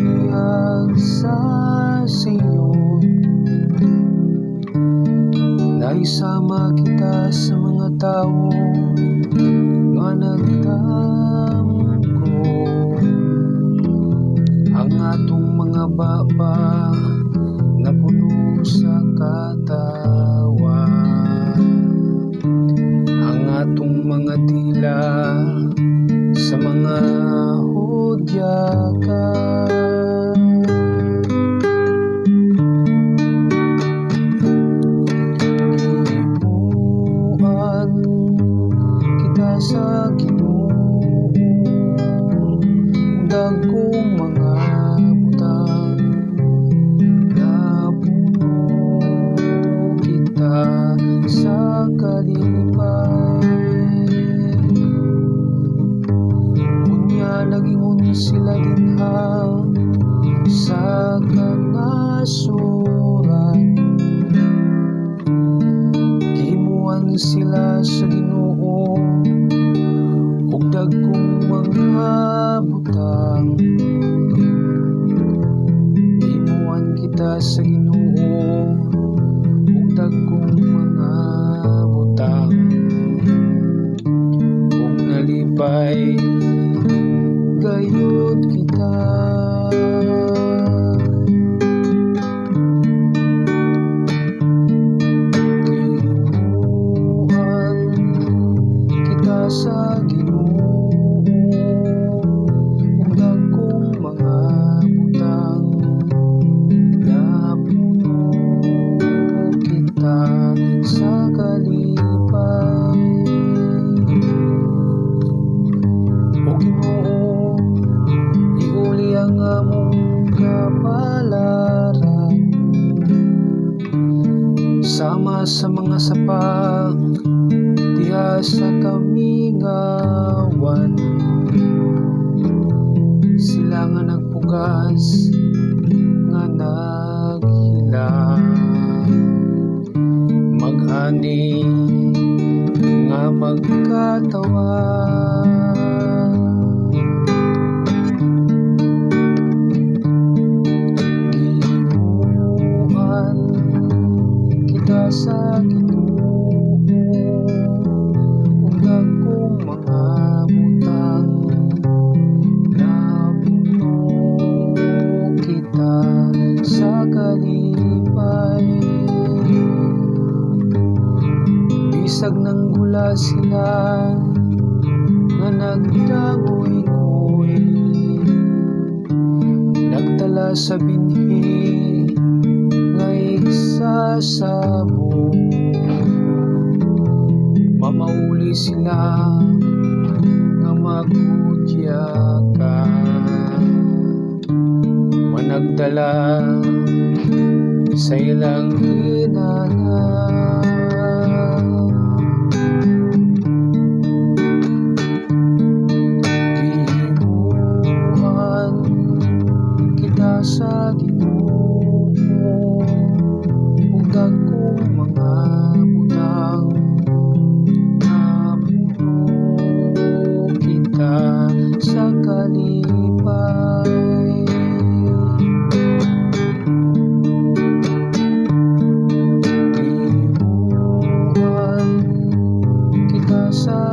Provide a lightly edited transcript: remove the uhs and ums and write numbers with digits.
bihag sa siyon, naisama kita sa mga tao nga nagtamko. Ang atong mga baba na puno sa katawa, ang atong mga dila sa mga hudyaka. Gibuan kita sa Ginoo, dagkong mga butang na puno kita sa kalipay. Nagingon sila dinha sa kanasuran, gihimuan sila sa Ginoo ug dagkong mga butang. Gihimuan kita sa Ginoo ug dagkong mga butang, ug nalipay gayud kita. Gihimuan kita sa Ginoo ug dagkong mga butang na puno kita sa kalipay. O Ginoo, iuli ang among kapalaran sama sa mga sapa diha sa kamingawan. Sila nga nagpugas nga naghila, mag-ani nga magkatawa. Sa Ginoo ug dagkong mga butang na puno kita sa kalipay. Bisag ng gula sila nga nagdangoy-ngoy, nagtala sa binhi nga igsasabo. Mamauli sila nga maghudyaka, managdala sa ilang hinala. Gihimuan kita sa Ginoo ug dagkong mga butang na puno kita sa kalipay. Gihimuan kita sa